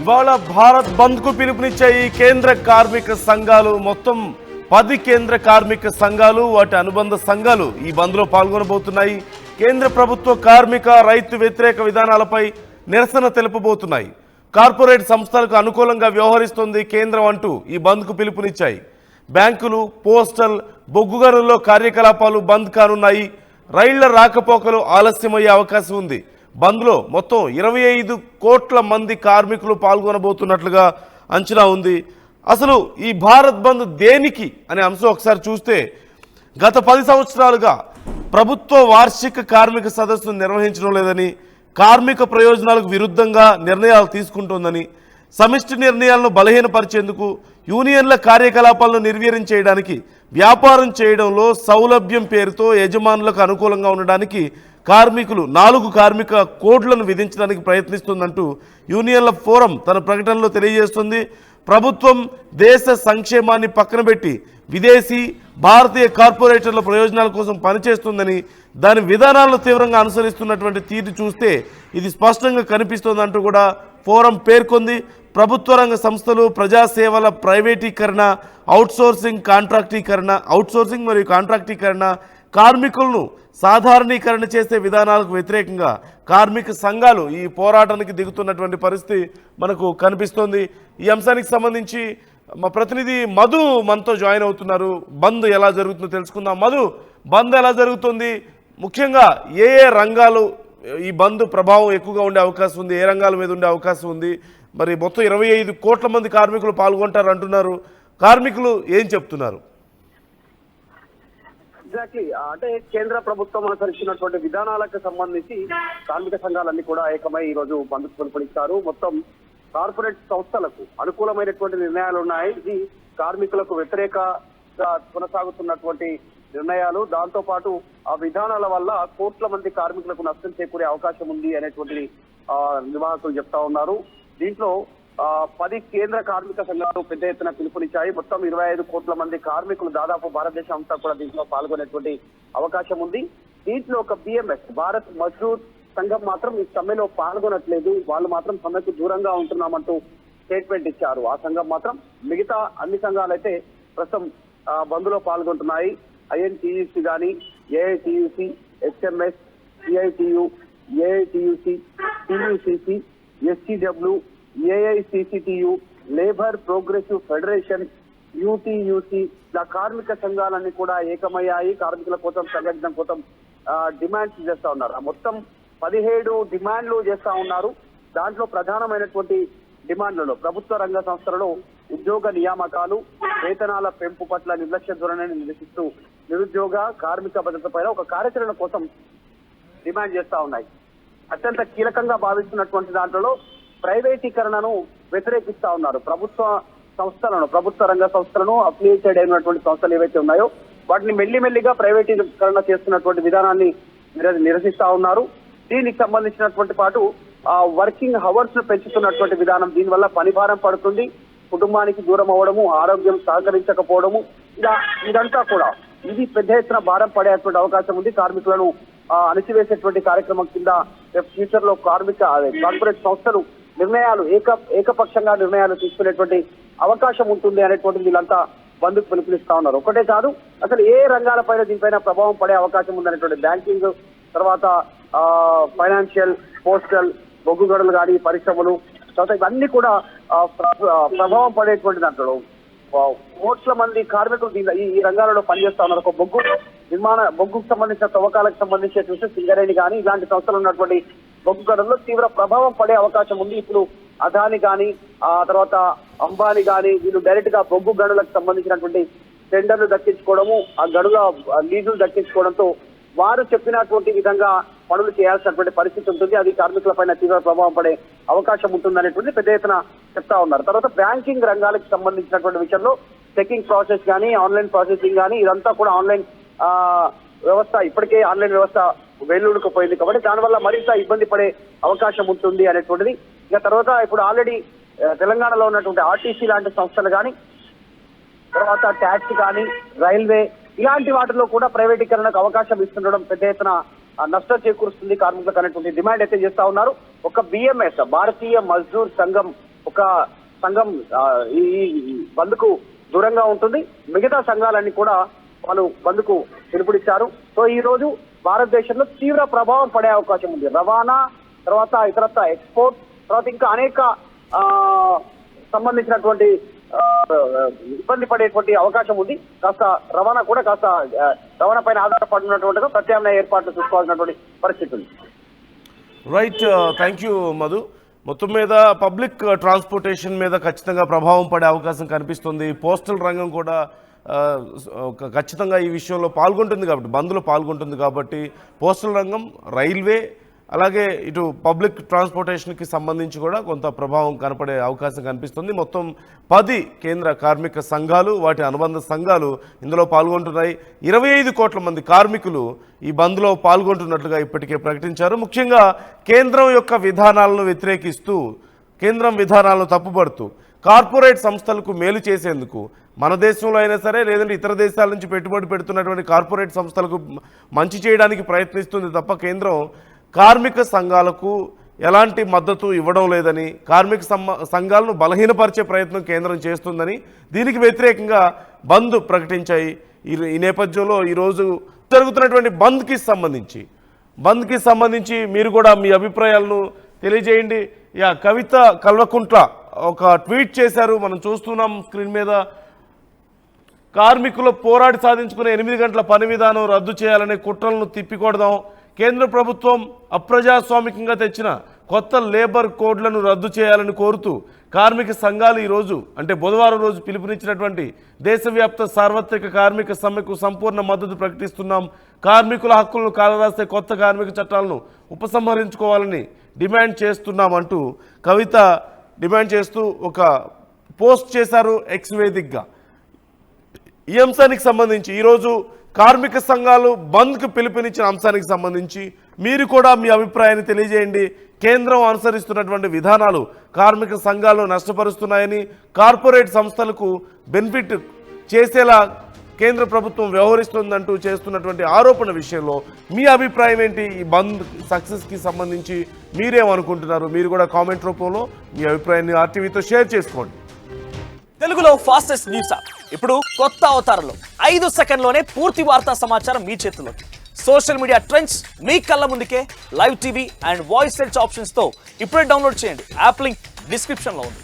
ఇవాళ భారత్ బంద్ కు పిలుపునిచ్చాయి కేంద్ర కార్మిక సంఘాలు. మొత్తం 10 కేంద్ర కార్మిక సంఘాలు వాటి అనుబంధ సంఘాలు ఈ బంద్ లో పాల్గొనబోతున్నాయి. కేంద్ర ప్రభుత్వ కార్మిక రైతు వ్యతిరేక విధానాలపై నిరసన తెలుపబోతున్నాయి. కార్పొరేట్ సంస్థలకు అనుకూలంగా వ్యవహరిస్తోంది కేంద్రం అంటూ ఈ బంద్ కు పిలుపునిచ్చాయి. బ్యాంకులు, పోస్టల్, బొగ్గు గనుల్లో కార్యకలాపాలు బంద్ కానున్నాయి. రైళ్ల రాకపోకలు ఆలస్యమయ్యే అవకాశం ఉంది. బంద్లో మొత్తం 25 కోట్ల మంది కార్మికులు పాల్గొనబోతున్నట్లుగా అంచనా ఉంది. అసలు ఈ భారత్ బంద్ దేనికి అనే అంశం ఒకసారి చూస్తే, గత 10 సంవత్సరాలుగా ప్రభుత్వ వార్షిక కార్మిక సదస్సును నిర్వహించడం లేదని, కార్మిక ప్రయోజనాలకు విరుద్ధంగా నిర్ణయాలు తీసుకుంటోందని, సమిష్టి నిర్ణయాలను బలహీనపరిచేందుకు, యూనియన్ల కార్యకలాపాలను నిర్వీర్యం చేయడానికి, వ్యాపారం చేయడంలో సౌలభ్యం పేరుతో యజమానులకు అనుకూలంగా ఉండడానికి కార్మికులు 4 కార్మిక కోడ్లను విధించడానికి ప్రయత్నిస్తుందంటూ యూనియన్ల ఫోరం తన ప్రకటనలో తెలియజేస్తుంది. ప్రభుత్వం దేశ సంక్షేమాన్ని పక్కన పెట్టి విదేశీ, భారతీయ కార్పొరేటర్ల ప్రయోజనాల కోసం పనిచేస్తుందని, దాని విధానాలను తీవ్రంగా అనుసరిస్తున్నటువంటి తీరు చూస్తే ఇది స్పష్టంగా కనిపిస్తోందంటూ కూడా ఫోరం పేర్కొంది. ప్రభుత్వ రంగ సంస్థలు, ప్రజాసేవల ప్రైవేటీకరణ, అవుట్సోర్సింగ్ మరియు కాంట్రాక్టీకరణ, కార్మికులను సాధారణీకరణ చేసే విధానాలకు వ్యతిరేకంగా కార్మిక సంఘాలు ఈ పోరాటానికి దిగుతున్నటువంటి పరిస్థితి మనకు కనిపిస్తోంది. ఈ అంశానికి సంబంధించి మా ప్రతినిధి మధు మనతో జాయిన్ అవుతున్నారు. బంద్ ఎలా జరుగుతుందో తెలుసుకుందాం. మధు, బంద్ ఎలా జరుగుతుంది? ముఖ్యంగా ఏ రంగాలు ఈ బంద్ ప్రభావం ఎక్కువగా ఉండే అవకాశం ఉంది? ఏ రంగాల మీద ఉండే అవకాశం ఉంది? మరి మొత్తం 25 కోట్ల మంది కార్మికులు పాల్గొంటారు అంటున్నారు. కార్మికులు ఏం చెప్తున్నారు? ఎగ్జాక్ట్లీ, అంటే కేంద్ర ప్రభుత్వం అనుసరించినటువంటి విధానాలకు సంబంధించి కార్మిక సంఘాలన్నీ కూడా ఏకమై ఈ రోజు బంద్కు పిలుపునిచ్చారు. మొత్తం కార్పొరేట్ సంస్థలకు అనుకూలమైనటువంటి నిర్ణయాలు ఉన్నాయి. ఇది కార్మికులకు వ్యతిరేకంగా కొనసాగుతున్నటువంటి నిర్ణయాలు. దాంతో పాటు ఆ విధానాల వల్ల కోట్ల మంది కార్మికులకు నష్టం చేకూరే అవకాశం ఉంది అనేటువంటి నిర్వాహకులు చెప్తా ఉన్నారు. దీంట్లో 10 కేంద్ర కార్మిక సంఘాలు పెద్ద ఎత్తున పిలుపునిచ్చాయి. మొత్తం 25 కోట్ల మంది కార్మికులు దాదాపు భారతదేశం అంతా కూడా దీంట్లో పాల్గొనేటువంటి అవకాశం ఉంది. దీంట్లో ఒక బిఎంఎస్, భారత్ మజ్దూర్ సంఘం మాత్రం ఈ సమ్మెలో పాల్గొనట్లేదు. వాళ్ళు మాత్రం సమ్మెకు దూరంగా ఉంటున్నామంటూ స్టేట్మెంట్ ఇచ్చారు. ఆ సంఘం మాత్రం మిగతా అన్ని సంఘాలు అయితే ప్రస్తుతం బంద్లో పాల్గొంటున్నాయి. ఐఎన్టీయూసీ కానీ, AITUC, HMS, CITU, AITUC, TUCC, STW, AICCTU, labour progressive federation, UTUC, ఇలా కార్మిక సంఘాలన్నీ కూడా ఏకమయ్యాయి. కార్మికుల కోసం సంఘటించడం కోసం డిమాండ్స్ చేస్తా ఉన్నారు. మొత్తం 17 డిమాండ్లు చేస్తా ఉన్నారు. దాంట్లో ప్రధానమైనటువంటి డిమాండ్లలో ప్రభుత్వ రంగ సంస్థలలో ఉద్యోగ నియామకాలు, వేతనాల పెంపు పట్ల నిర్లక్ష్య ధోరణిని నిరసిస్తూ నిరుద్యోగ, కార్మిక భద్రత పైన ఒక కార్యాచరణ కోసం డిమాండ్ చేస్తా ఉన్నాయి. అత్యంత కీలకంగా భావిస్తున్నటువంటి దాంట్లో ప్రైవేటీకరణను వ్యతిరేకిస్తా ఉన్నారు. ప్రభుత్వ రంగ సంస్థలను అఫిలియేటెడ్ అయినటువంటి సంస్థలు ఏవైతే ఉన్నాయో వాటిని మెల్లిమెల్లిగా ప్రైవేటీకరణ చేస్తున్నటువంటి విధానాన్ని నిరసిస్తా ఉన్నారు. దీనికి సంబంధించినటువంటి పాటు వర్కింగ్ హవర్స్ ను పెంచుతున్నటువంటి విధానం, దీనివల్ల పనిభారం పడుతుంది, కుటుంబానికి దూరం అవ్వడము, ఆరోగ్యం సహకరించకపోవడము, ఇదంతా కూడా ఇది పెద్ద ఎత్తున భారం పడేటువంటి అవకాశం ఉంది. కార్మికులను అణిచివేసేటువంటి కార్యక్రమం కింద ఫ్యూచర్ లో కార్పొరేట్ సంస్థలు నిర్ణయాలు ఏకపక్షంగా నిర్ణయాలు తీసుకునేటువంటి అవకాశం ఉంటుంది అనేటువంటిది వీళ్ళంతా బంద్కు పిలుపునిస్తా ఉన్నారు. ఒకటే కాదు, అసలు ఏ రంగాలపైన దీనిపైన ప్రభావం పడే అవకాశం ఉందనేటువంటి బ్యాంకింగ్, తర్వాత ఫైనాన్షియల్, పోస్టల్, బొగ్గు గనులు కానీ, పరిశ్రమలు, తర్వాత ఇవన్నీ కూడా ప్రభావం పడేటువంటి దాంట్లో కోట్ల మంది కార్మికులు ఈ రంగాలలో పనిచేస్తా ఉన్నారు. ఒక బొగ్గుకు సంబంధించిన తవ్వకాలకు సంబంధించి చూస్తే సింగరేణి కానీ ఇలాంటి సంస్థలు ఉన్నటువంటి బొగ్గు గనుల్లో తీవ్ర ప్రభావం పడే అవకాశం ఉంది. ఇప్పుడు అదాని కానీ, తర్వాత అంబానీ కానీ వీళ్ళు డైరెక్ట్ గా బొగ్గు గనులకు సంబంధించినటువంటి టెండర్లు దక్కించుకోవడము, ఆ గనుల లీజులు దక్కించుకోవడంతో వారు చెప్పినటువంటి విధంగా పనులు చేయాల్సినటువంటి పరిస్థితి ఉంటుంది. అది కార్మికుల పైన తీవ్ర ప్రభావం పడే అవకాశం ఉంటుంది అనేటువంటి పెద్ద ఎత్తున చెప్తా ఉన్నారు. తర్వాత బ్యాంకింగ్ రంగాలకు సంబంధించినటువంటి విషయంలో చెకింగ్ ప్రాసెస్ కానీ, ఆన్లైన్ ప్రాసెసింగ్ కానీ ఇదంతా కూడా ఆన్లైన్ వ్యవస్థ, ఇప్పటికే ఆన్లైన్ వ్యవస్థ వెల్లుడుకుపోయింది కాబట్టి దానివల్ల మరింత ఇబ్బంది పడే అవకాశం ఉంటుంది అనేటువంటిది. ఇక తర్వాత ఇప్పుడు ఆల్రెడీ తెలంగాణలో ఉన్నటువంటి ఆర్టీసీ లాంటి సంస్థలు కానీ, తర్వాత ట్యాక్సీ కానీ, రైల్వే ఇలాంటి వాటిలో కూడా ప్రైవేటీకరణకు అవకాశం ఇస్తుండడం పెద్ద ఎత్తున నష్టం చేకూరుస్తుంది కార్మికులకు అనేటువంటి డిమాండ్ అయితే చేస్తా ఉన్నారు. ఒక బిఎంఎస్ భారతీయ మజ్దూర్ సంఘం ఒక సంఘం ఈ బంద్కు దూరంగా ఉంటుంది. మిగతా సంఘాలన్నీ కూడా వాళ్ళు బంద్కు పిలుపునిచ్చారు. సో ఈ రోజు భారతదేశంలో తీవ్ర ప్రభావం పడే అవకాశం ఉంది. రవాణా, తర్వాత ఇతరత్ర ఎక్స్పోర్ట్, తర్వాత ఇంకా అనేక సంబంధించినటువంటి ఇబ్బంది పడేటువంటి అవకాశం ఉంది. కాస్త రవాణా కూడా రవాణా పైన ఆధారపడినటువంటిగా ప్రత్యామ్నాయ ఏర్పాట్లు చూసుకోవాల్సినటువంటి పరిస్థితి ఉంది. Right, thank you Madhu. మొత్తం మీద పబ్లిక్ ట్రాన్స్పోర్టేషన్ మీద ఖచ్చితంగా ప్రభావం పడే అవకాశం కనిపిస్తుంది. పోస్టల్ రంగం కూడా ఖచ్చితంగా ఈ విషయంలో పాల్గొంటుంది కాబట్టి, బంద్లో పాల్గొంటుంది కాబట్టి పోస్టల్ రంగం, రైల్వే, అలాగే ఇటు పబ్లిక్ ట్రాన్స్పోర్టేషన్కి సంబంధించి కూడా కొంత ప్రభావం కనపడే అవకాశం కనిపిస్తుంది. మొత్తం 10 కేంద్ర కార్మిక సంఘాలు, వాటి అనుబంధ సంఘాలు ఇందులో పాల్గొంటున్నాయి. 25 కోట్ల మంది కార్మికులు ఈ బంద్లో పాల్గొంటున్నట్లుగా ఇప్పటికే ప్రకటించారు. ముఖ్యంగా కేంద్రం యొక్క విధానాలను వ్యతిరేకిస్తూ, కేంద్రం విధానాలను తప్పుపడుతూ, కార్పొరేట్ సంస్థలకు మేలు చేసేందుకు మన దేశంలో అయినా సరే లేదంటే ఇతర దేశాల నుంచి పెట్టుబడి పెడుతున్నటువంటి కార్పొరేట్ సంస్థలకు మంచి చేయడానికి ప్రయత్నిస్తుంది తప్ప కేంద్రం కార్మిక సంఘాలకు ఎలాంటి మద్దతు ఇవ్వడం లేదని, కార్మిక సంఘాలను బలహీనపరిచే ప్రయత్నం కేంద్రం చేస్తుందని, దీనికి వ్యతిరేకంగా బంద్ ప్రకటించాయి. ఈ నేపథ్యంలో ఈరోజు జరుగుతున్నటువంటి బంద్కి సంబంధించి మీరు కూడా మీ అభిప్రాయాలను తెలియజేయండి. కవిత కల్వకుంట్ల ఒక ట్వీట్ చేశారు, మనం చూస్తున్నాం స్క్రీన్ మీద. కార్మికులు పోరాడి సాధించుకునే 8 గంటల పని విధానం రద్దు చేయాలనే కుట్రలను తిప్పికొడదాం. కేంద్ర ప్రభుత్వం అప్రజాస్వామికంగా తెచ్చిన కొత్త లేబర్ కోడ్లను రద్దు చేయాలని కోరుతూ కార్మిక సంఘాలు ఈరోజు అంటే బుధవారం రోజు పిలుపునిచ్చినటువంటి దేశవ్యాప్త సార్వత్రిక కార్మిక సమ్మెకు సంపూర్ణ మద్దతు ప్రకటిస్తున్నాం. కార్మికుల హక్కులను కాలరాసే కొత్త కార్మిక చట్టాలను ఉపసంహరించుకోవాలని డిమాండ్ చేస్తున్నామంటూ కవిత డిమాండ్ చేస్తూ ఒక పోస్ట్ చేశారు ఎక్స్ వేదికగా. ఈ అంశానికి సంబంధించి ఈరోజు కార్మిక సంఘాలు బంద్కు పిలుపునిచ్చిన అంశానికి సంబంధించి మీరు కూడా మీ అభిప్రాయాన్ని తెలియజేయండి. కేంద్రం అనుసరిస్తున్నటువంటి విధానాలు కార్మిక సంఘాలను నష్టపరుస్తున్నాయని, కార్పొరేట్ సంస్థలకు బెనిఫిట్ చేసేలా కేంద్ర ప్రభుత్వం వ్యవహరిస్తుందంటూ చేస్తున్నటువంటి ఆరోపణ విషయంలో మీ అభిప్రాయం ఏంటి? ఈ బంద్ సక్సెస్కి సంబంధించి మీరేమనుకుంటున్నారు? మీరు కూడా కామెంట్ రూపంలో మీ అభిప్రాయాన్ని ఆర్టీవీతో షేర్ చేసుకోండి. తెలుగులో ఫాస్టెస్ట్ న్యూస్ యాప్ ఇప్పుడు కొత్త అవతారంలో 5 సెకండ్లోనే పూర్తి వార్తా సమాచారం మీ చేతుల్లోకి. సోషల్ మీడియా ట్రెండ్స్ మీ కళ్ళ ముందుకే live TV and voice search options తో ఇప్పుడే డౌన్లోడ్ చేయండి. యాప్ లింక్ డిస్క్రిప్షన్ లో ఉంది.